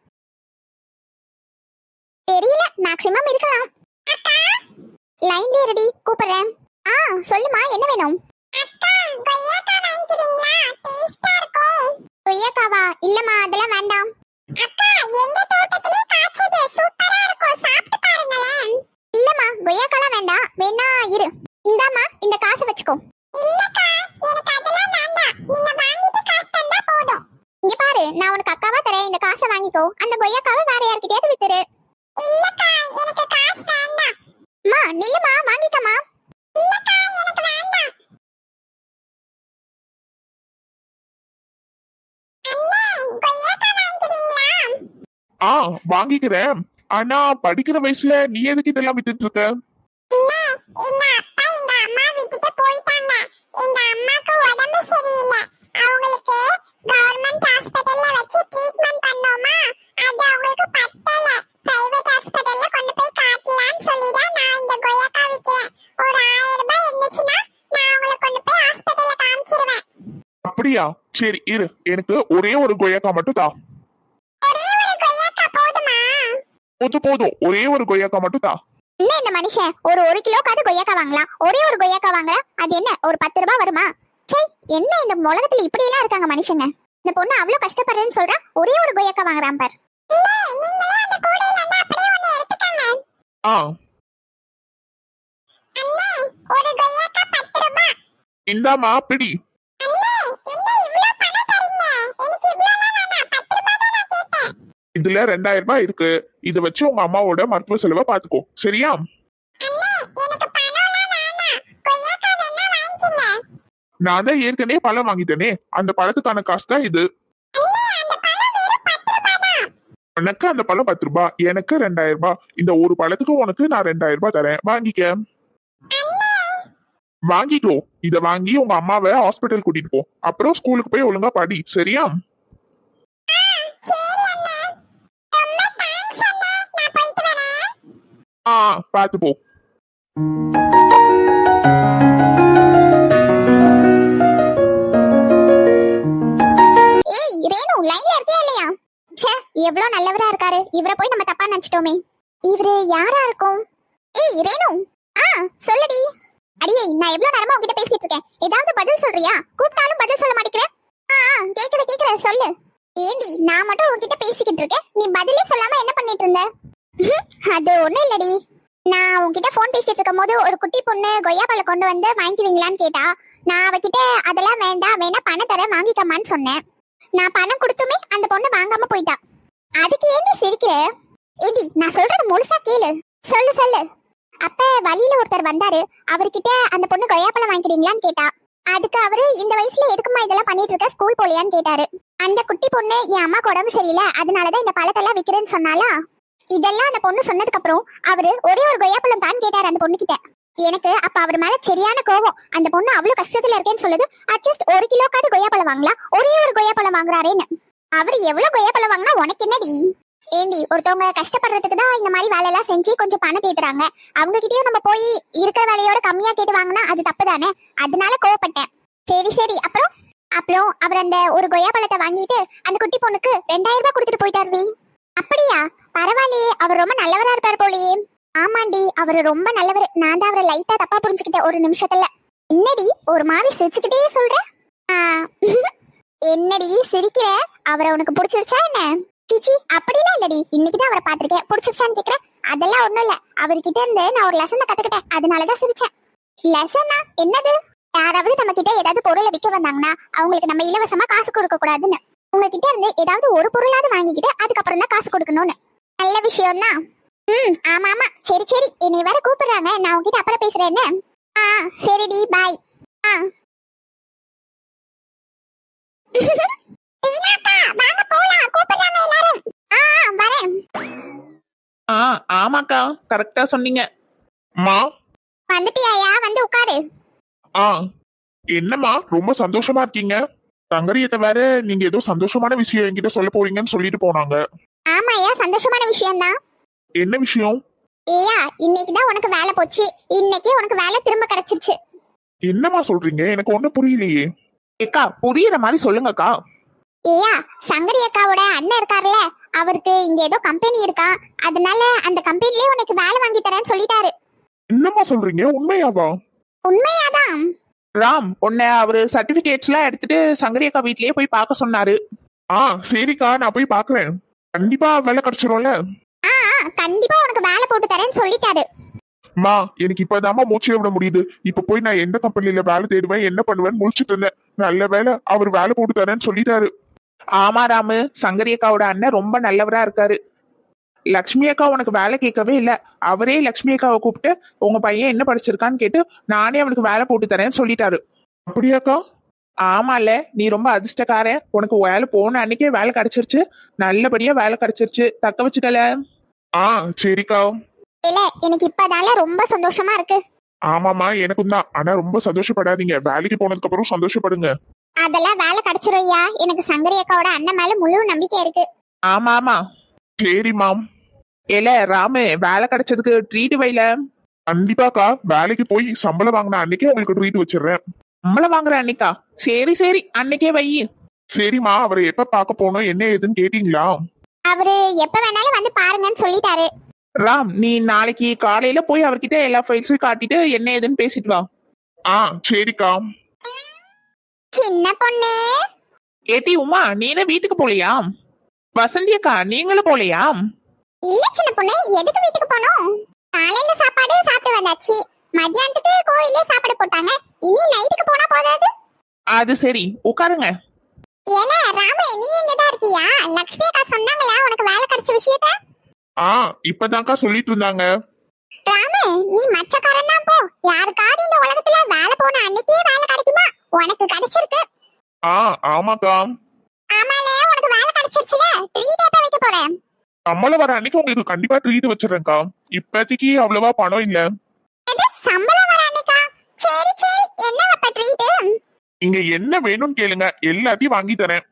தெரியல, மேக்ஸிமம் இருக்கலாம். அக்கா, லைன்ல ரெடி, கூப்பிடுறேன். சொல்லுமா, என்ன வேணும்? அக்கா, கொய்யாக்கா வாங்கிக்கிறீங்களா? டேஸ்டா இருக்கும். கொய்யாக்காவா? இல்லம்மா, அதெல்லாம் வேண்டாம். அக்கா, எங்க தோட்டத்திலே காய்ச்சது சூப்பரா இருக்கும், சாப்பிட்டு பாருங்களேன். இல்லம்மா, கொய்யாக்காலாம் வேண்டாம். வேணா இரு, இந்தாம்மா, இந்த காசை வச்சுக்கோ. இல்லக்கா, எனக்கு அதெல்லாம் வேண்டாம். நீங்க வாங்கிட்டு காசு தந்தா போதும். இங்க பாரு, நான் உனக்கு அக்காவா தரேன், இந்த காசை வாங்கிக்கோ. அந்த கொய்யாக்காவை வேற யார்கிட்டயாவது வித்துரு. இல்லக்கா, எனக்கு காசு வேண்டாம். அம்மா நில்லுமா, வாங்கிக்கமா. இல்லக்கா, எனக்கு வேண்டாம். அண்ணே, கொய்யாக்கா வாங்கிக்கிறீங்களா? வாங்கிக்கிறேன். ஆனா படிக்கிற வயசுல நீ எதுக்கு இதெல்லாம் வித்துட்டு இருக்க? அண்ணே, எங்க அப்பா எங்க அம்மா வீட்டுக்கு போயிட்டாங்க. எங்க அம்மாக்கு உடம்பு சரியில்லை. அவங்களுக்கு கவர்மெண்ட் ஹாஸ்பிடல்ல வச்சு ட்ரீட்மெண்ட் பண்ணோமா, அது அவங்களுக்கு பத்தல. பிரைவேட் ஹாஸ்பிடல்ல கொண்டு போய் காட்டலாம்னு சொல்லி தான் நான் இந்த கொய்யாக்கா விக்கிறேன். ஒரு 1000 ரூபாய் இருந்துச்சுன்னா நான் அவங்களை கொண்டு போய் ஹாஸ்பிடல்ல காமிச்சிருவேன். அப்படியா? சரி இரு, எனக்கு ஒரே ஒரு கொய்யாக்கா மட்டும் தா. ஒரே ஒரு கொய்யாக்கா போதுமா? போதும், ஒரே ஒரு கொய்யாக்கா மட்டும் தா. என்ன இந்த மனுஷன் ஒரு கிலோக்காவது கொய்யாக்கா வாங்கலாம், ஒரே ஒரு கொய்யாக்கா வாங்குறா. அது என்ன ஒரு 10 ரூபாய் வருமா? சை, என்ன இந்த உலகத்துல இப்படி எல்லாம் இருக்காங்க மனுஷங்க. இந்த பொண்ணு அவ்வளவு கஷ்டப்படுறேன்னு சொல்றா, ஒரே ஒரு கொய்யாக்கா வாங்குறான் பார். ஆ ஒரு கொய்யாக்கா 10 ரூபாய். இந்தாமா பிடி. இதுல 2000 ரூபாய் இருக்கு. இத வச்சு உங்க அம்மாவோட மருத்துவ செலவை பாத்துக்கோ, சரியா? நான் தான் ஏற்கனவே பழம் வாங்கிட்டேனே, அந்த பழத்துக்கான காசு தான் இது. உனக்கு அந்த பழம் 10 ரூபாய், எனக்கு 2000 ரூபாய். இந்த ஒரு பழத்துக்கு உனக்கு நான் 2000 ரூபாய் தரேன், வாங்கிக்க. வாங்கிக்கோ. இத வாங்கி உங்க அம்மாவை ஹாஸ்பிட்டல் கூட்டிட்டு போ. அப்புறம் ஸ்கூலுக்கு போய் ஒழுங்கா படி, சரியா? பாத்து போ. ஏய் ரேணு, லைன்ல இருக்கியா இல்லையா? ச்சே, எவ்வளவு நல்லவரா இருக்காரு. இவரை போய் நம்ம தப்பா நினைச்சிட்டோமே. இவரு யாரா இருக்கும்? ஏய் ரேணு, சொல்லுடி. அடியே, நான் எவ்வளவு நேரமா உன்கிட்ட பேசிட்டு இருக்கேன். ஏதாவது பதில் சொல்றியா? கூப்பிட்டாலும் பதில் சொல்ல மாட்டேங்கிற. கேக்குற சொல்லு. ஏண்டி, நான் மட்டும் உன்கிட்ட பேசிக்கிட்டு இருக்கேன், நீ பதிலே சொல்லாம என்ன பண்ணிட்டு இருந்த? அது ஒண்ணும் இல்லடி. நான் உன்கிட்ட போன் பேசிட்டு இருக்கும் போது ஒரு குட்டி பொண்ணு கொய்யா பழம் கொண்டு வந்து வாங்கிக்குவீங்களான்னு கேட்டா, நான் அவகிட்ட அதெல்லாம் வேண்டாம், வேணா பணம் தர வாங்கிக்கமான்னு சொன்னேன். நான் பணம் கொடுத்துமே அந்த பொண்ணு வாங்காம போயிட்டா. அதுக்கு ஏண்டி சிரிக்கிற? ஏண்டி, நான் சொல்றது முழுசா கேளு. சொல்லு. அப்ப வழியில ஒருத்தர் வந்தாரு. அவர்கிட்ட அந்த பொண்ணு கொய்யாப்பழம் வாங்கிக்கிறீங்களான்னு கேட்டா. அதுக்கு அவரு, இந்த வயசுல எதுக்குமா இதெல்லாம் பண்ணிட்டு இருக்க, ஸ்கூல் போலியான்னு கேட்டாரு. அந்த குட்டி பொண்ணு, என் அம்மாக்கு உடம்பு சரியில்லை, அதனாலதான் இந்த பழத்தெல்லாம் விக்கிறேன்னு சொன்னாலா. இதெல்லாம் அந்த பொண்ணு சொன்னதுக்கு அப்புறம் அவரு ஒரே ஒரு கொய்யாப்பழம் தான் கேட்டாரு அந்த பொண்ணு கிட்ட. எனக்கு அப்ப அவர் மேல சரியான கோவம். அந்த பொண்ணு அவ்வளவு கஷ்டத்துல இருக்கேன்னு சொல்லுது, அட்லீஸ்ட் 1 கிலோக்காவது கொய்யாப்பழம் வாங்கலாம், ஒரே ஒரு கொய்யாப்பழம் வாங்குறாருன்னு. அவரு எவ்வளவு கொய்யாப்பழம் வாங்கினா உனக்கு என்னடி? ஏண்டி, ஒருத்தவங்க கஷ்டப்படுறதுக்கு தான் இந்த மாதிரி வேலை எல்லாம் செஞ்சு கொஞ்சம் பணம் தேத்துறாங்க. அவங்க கிட்டயும் நம்ம போய் இருக்கிற வேலையோட கம்மியா கேட்டு வாங்கினா அது தப்பு தானே. அதனால கோவப்பட்டேன். சரி, அப்புறம் அவர் அந்த ஒரு கொய்யாப்பழத்தை வாங்கிட்டு அந்த குட்டி பொண்ணுக்கு 2000 ரூபாய் கொடுத்துட்டு போயிட்டாரு. அப்படியா? பரவாயில்லையே, அவர் ரொம்ப நல்லவரா இருப்பார் போலயே. ஆமாண்டி, அவரு ரொம்ப நல்லவர். நான் தான் அவரை லைட்டா தப்பா புரிஞ்சுக்கிட்டேன் ஒரு நிமிஷத்துல. என்னடி ஒரு மாதிரி சிரிச்சுக்கிட்டே சொல்ற? என்னடி சிரிக்கிற? அவரை உனக்கு பிடிச்சிருச்சா என்ன? சிச்சி, அப்படிலாம் இல்லடி. இன்னைக்குதான் அவரை பாத்திருக்கேன், பிடிச்சிருச்சான்னு கேக்குறேன். அதெல்லாம் ஒண்ணும் இல்ல. அவர்கிட்ட இருந்து நான் ஒரு லெசனை கத்துக்கிட்டேன், அதனாலதான் சிரிச்சேன். லெசனா? என்னது? யாராவது நம்ம கிட்ட ஏதாவது பொருளை விற்க வந்தாங்கன்னா அவங்களுக்கு நம்ம இலவசமா காசு கொடுக்க கூடாதுன்னு. உங்ககிட்ட இருந்து ஏதாவது ஒரு பொருளாவது வாங்கிக்கிட்டு அதுக்கப்புறம் தான் காசு கொடுக்கணும்னு. நல்ல விஷயம் தான். ஆமா. சரி, என்னை வேற கூப்பிடுறாங்க, நான் உங்ககிட்ட அப்புறம் பேசுறேன்னு. சரிடி, பாய். ஆமாக்கா, கரெக்டா சொன்னீங்க. மா வந்துட்டியாயா? வந்து உட்காரு. என்னம்மா ரொம்ப சந்தோஷமா இருக்கீங்க? தங்கரியத்தை வேற நீங்க ஏதோ சந்தோஷமான விஷயம் என்கிட்ட சொல்ல போறீங்கன்னு சொல்லிட்டு போனாங்க. ஆமாயா, சந்தோஷமான விஷயம் தான். என்ன விஷயம்? ஏயா, இன்னைக்குதான் உனக்கு வேலை போச்சு. இன்னைக்கு உனக்கு வேலை திரும்ப கிடைச்சிருச்சு. என்னம்மா சொல்றீங்க? எனக்கு ஒண்ணு புரியலையே. ஏக்கா, புரியுற மாதிரி சொல்லுங்கக்கா. ஏயா, சங்கரி அக்காவோட அண்ணன் இருக்காருல்ல, அவருக்கு இங்க ஏதோ கம்பெனி இருக்கா, அதனால அந்த கம்பெனிலே உனக்கு வேலை வாங்கி தரேன்னு சொல்லிட்டாரு. என்னம்மா சொல்றீங்க? உண்மையாவா? உண்மையாதான். ராம், உன்னை அவரு சர்டிபிகேட்ஸ் எல்லாம் எடுத்துட்டு சங்கரி அக்கா வீட்லயே போய் பார்க்க சொன்னாரு. சரிக்கா, நான் போய் பாக்குறேன். கண்டிப்பா வேலை கிடைச்சிரும்ல? கண்டிப்பா உனக்கு வேலை போட்டு தரேன்னு சொல்லிட்டாரு. மா, எனக்கு இப்பதாம்மா மூச்சை விட முடியுது. இப்ப போய் நான் எந்த கம்பெனில வேலை தேடுவேன், என்ன பண்ணுவேன்னு முழிச்சிட்டு இருந்தேன். நல்ல வேலை அவர் வேலை போட்டு தரேன்னு சொல்லிட்டாரு. ஆமா ராமு, சங்கரி அக்காவோட அண்ணன் ரொம்ப நல்லவரா இருக்காரு. லக்ஷ்மி அக்கா உனக்கு வேலை கேட்கவே இல்ல, அவரே லக்ஷ்மி அக்காவை கூப்பிட்டு உங்க பையன் என்ன படிச்சிருக்கான்னு கேட்டு நானே அவனுக்கு வேலை போட்டு தரேன்னு சொல்லிட்டாரு. அப்படியாக்கா? ஆமால, நீ ரொம்ப அதிர்ஷ்டக்காரன். உனக்கு வேலை போன அன்னைக்கே வேலை கிடைச்சிருச்சு, நல்லபடியா வேலை கிடைச்சிருச்சு, தக்க வச்சுக்கல. சரிக்கா. இல்ல, எனக்கு இப்பதால ரொம்ப சந்தோஷமா இருக்கு. ஆமாமா எனக்கும் தான். ஆனா ரொம்ப சந்தோஷப்படாதீங்க, வேலைக்கு போனதுக்கு அப்புறம் சந்தோஷப்படுங்க. அதெல்லாம் வேலை கிடைச்சிரும்யா. எனக்கு சங்கரி அக்காவோட அண்ணன் மேல முழு நம்பிக்கை இருக்கு. ஆமா ஆமா. சரி மாம். இல்ல ராமு, வேலை கிடைச்சதுக்கு ட்ரீட் வைல. கண்டிப்பாக்கா, வேலைக்கு போய் சம்பளம் வாங்கின அன்னைக்கே உங்களுக்கு ட்ரீட் வச்சிடுறேன். சம்பளம் வாங்குற அன்னைக்கா? சரி சரி, அன்னைக்கே வை. சரிம்மா, அவரை எப்ப பார்க்க போனோம் என்ன ஏதுன்னு கேட்டீங்களா? அவரு எப்ப வேணாலும் வந்து பாருங்கன்னு சொல்லிட்டாரு. ராம், நீ நாளைக்கு காலையில போய் அவர்கிட்ட எல்லா ஃபைல்ஸையும் காட்டிட்டு என்ன ஏதுன்னு பேசிட்டு வா. சரிக்கா. சின்ன பொண்ணு. ஏட்டி உமா, நீ என்ன வீட்டுக்கு போலையா? வசந்தி அக்கா, நீங்களும் போலையா? இல்ல சின்ன பொண்ணு, எதுக்கு வீட்டுக்கு போனோம்? காலையில சாப்பாடு சாப்பிட்டு வந்தாச்சு. மத்தியானத்துக்கு கோயிலே சாப்பாடு போட்டாங்க. இனி நைட்டுக்கு போனா போதாது? அது சரி, உட்காருங்க. ஏல ராமே, நீ எங்கதான் இருக்கியா? லட்சுமி அக்கா சொன்னாங்களா உனக்கு வேலை கிடைச்ச விஷயத்த? இப்பதான்க்கா சொல்லிட்டு இருந்தாங்க. ராமே, நீ மச்சக்காரன் தான் போ. யாருக்காவது இந்த உலகத்துல வேலை போன அன்னைக்கே வேலை கிடைக்குமா? உனக்கு கிடைச்சிருக்கு. ஆமாக்கா. ஆமாலே, உனக்கு வேலை கிடைச்சிருச்சுல. ட்ரீட் எப்ப வைக்க போறேன்? சம்பளம் வர அன்னைக்கு உங்களுக்கு கண்டிப்பா ட்ரீட் வச்சிடறேன்க்கா. இப்போதைக்கு அவ்வளவா பணம் இல்ல. சம்பளம் வர அன்னைக்கா? சரி சரி, என்ன வைப்ப ட்ரீட்? நீங்க என்ன வேணும்னு கேளுங்க, எல்லாத்தையும் வாங்கி தரேன்.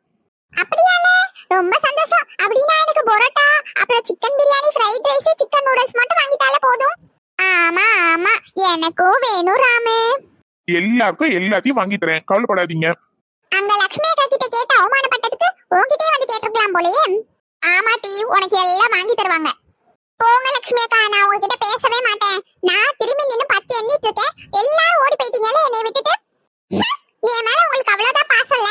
அப்படியால, ரொம்ப சந்தோஷம். அப்படினா எனக்கு பரோட்டா, அப்புறம் chicken biryani, fried rice, chicken noodles மட்டும் வாங்கிட்டாலே போதும். ஆமா ஆமா, எனக்கும் வேணும் ராமே. எல்லாருக்கும் எல்லாத்தையும் வாங்கி தரேன், கவலைப்படாதீங்க. அந்த லட்சுமி அக்கா கிட்ட கேட்டு அவமானப்பட்டதுக்கு உன்கிட்டயே வந்து கேட்டிருக்கலாம் போலயே. ஆமாட்டி, உனக்கு எல்லாம் வாங்கி தருவாங்க. போங்க லட்சுமி அக்கா, நான் உங்ககிட்ட பேசவே மாட்டேன். நான் திரும்பி நின்னு 10 எண்ணிட்டு இருக்கேன். எல்லாரும் ஓடி போயிட்டீங்களே என்னை விட்டுட்டு. என் மேல உங்களுக்கு அவ்வளவுதான் பாசம் இல்ல?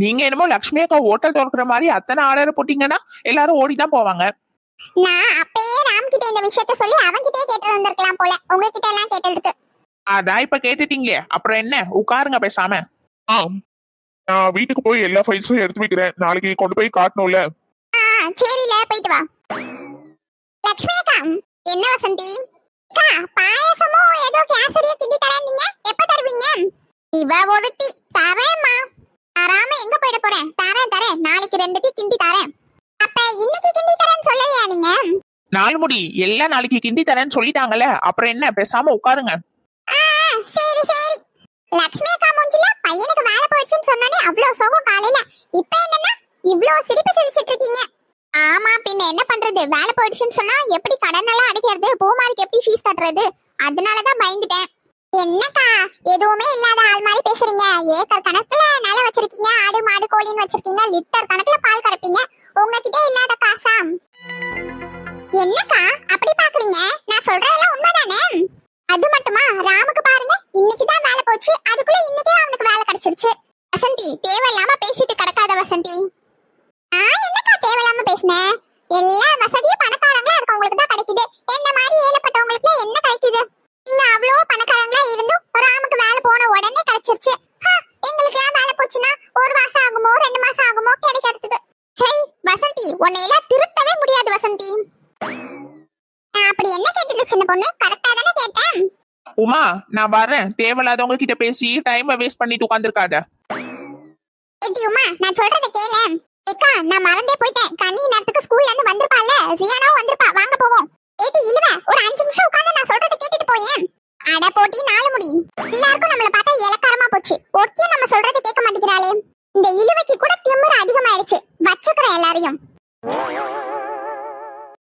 நீங்க என்னமோ லட்சுமி அக்கா ஹோட்டல் திறக்கிற மாதிரி அத்தனை ஆர்டர் போட்டீங்கன்னா எல்லாரும் ஓடிதான் போவாங்க. நான் அப்பயே ராம் கிட்ட இந்த விஷயத்த சொல்லி அவன்கிட்டயே கேட்டு வந்திருக்கலாம் போல, உங்ககிட்ட எல்லாம் கேட்டதுக்கு. அதான் இப்ப கேட்டுட்டீங்களே, அப்புறம் என்ன, உட்காருங்க பேசாம. நான் வீட்டுக்கு போய் எல்லா ஃபைல்ஸும் எடுத்து வைக்கிறேன், நாளைக்கு கொண்டு போய் காட்டணும்ல. சரில, போயிட்டு வா. லட்சுமி அக்கா. என்ன வசந்தி அக்கா, பாயாசமோ ஏதோ கேசரியா கிண்டி தரேன், நீங்க எப்ப தருவீங்க? இவ ஒருத்தி தரேம்மா. தராம எங்க போயிட போறேன்? தரேன், நாளைக்கு 2 கிண்டி தரேன். அப்ப இன்னைக்கு கிண்டி தரேன்னு சொல்லலையா நீங்க? நாலு முடி எல்லாம் நாளைக்கு கிண்டி தரேன்னு சொல்லிட்டாங்கல்ல, அப்புறம் என்ன, பேசாம உட்காருங்க. சரி சரி. லட்சுமி அக்கா மூஞ்சில பையனுக்கு வேலை போயிடுச்சுன்னு சொன்னனே அவ்வளவு சோகம் காலையில. இப்ப என்னன்னா இவ்ளோ சிரிப்பு சிரிச்சிட்டு இருக்கீங்க? ஆமா, பின்ன என்ன பண்றது? வேலை போயிடுச்சுன்னு சொன்னா எப்படி கடன் எல்லாம் அடைக்கிறது? பூமாரிக்கு எப்படி ஃபீஸ் கட்டுறது? அதனாலதான் பயந்துட்டேன். என்னக்கா எதுவுமே இல்லாத ஆள் மாதிரி பேசுறீங்க? ஏக்கர் கணக்குல நிலம் வச்சிருக்கீங்க, ஆடு மாடு கோழின்னு வச்சிருக்கீங்க, லிட்டர் கணக்குல பால் கறப்பீங்க. உங்ககிட்ட இல்லாத காசா? என்னக்கா அப்படி பாக்குறீங்க? நான் சொல்றதெல்லாம் உண்மைதானே? அது மட்டுமா, ராமுக்கு பாருங்க, இன்னைக்குதான் வேலை போச்சு, அதுக்குள்ள இன்னைக்கே அவனுக்கு வேலை கிடைச்சிருச்சு. வசந்தி, தேவையில்லாம பேசிட்டு கிடக்காத வசந்தி. நான் என்னக்கா தேவையில்லாம பேசினேன்? எல்லா வசதியும் பணக்காரங்களா இருக்கவங்களுக்கு தான் கிடைக்குது. என்ன மாதிரி ஏழைப்பட்டவங்களுக்கு என்ன கிடைக்குது? நீங்க அவ்வளோ பணக்காரங்களா இருந்தும் ராமுக்கு வேலை போன உடனே கிடைச்சிருச்சு. எங்களுக்கு எல்லாம் வேலை போச்சுன்னா 1 மாசம் ஆகுமோ 2 மாசம் ஆகுமோ கிடைக்கிறதுக்கு. சரி வசந்தி, உன்னையெல்லாம் திருத்தவே முடியாது வசந்தி. அப்படி என்ன கேட்டது சின்ன பொண்ணு? கரெக்டா தானே கேட்டேன். உமா, நான் வரேன். தேவையில்லாதவங்க கிட்ட பேசி டைமை வேஸ்ட் பண்ணிட்டு உட்காந்துருக்காத. ஏடி உமா, நான் சொல்றத கேளு. ஏக்கா, நான் மறந்தே போயிட்டேன். கனி நேரத்துக்கு ஸ்கூல்ல இருந்து வந்திருப்பால, ஜியானாவும் வந்திருப்பா. வாங்க போவோம். ஏடி இழுவ, ஒரு 5 நிமிஷம் உட்கார்ந்து நான் சொல்றத கேட்டுட்டு போயேன். அட போட்டி 4 முடி. எல்லாருக்கும் நம்மள பார்த்தா இலக்காரமா போச்சு. ஒருத்தியும் நம்ம சொல்றத கேட்க மாட்டேங்கிறாளே. இந்த இழுவைக்கு கூட திமிரு அதிகமாயிடுச்சு. வச்சுக்கிறேன் எல்லாரையும்.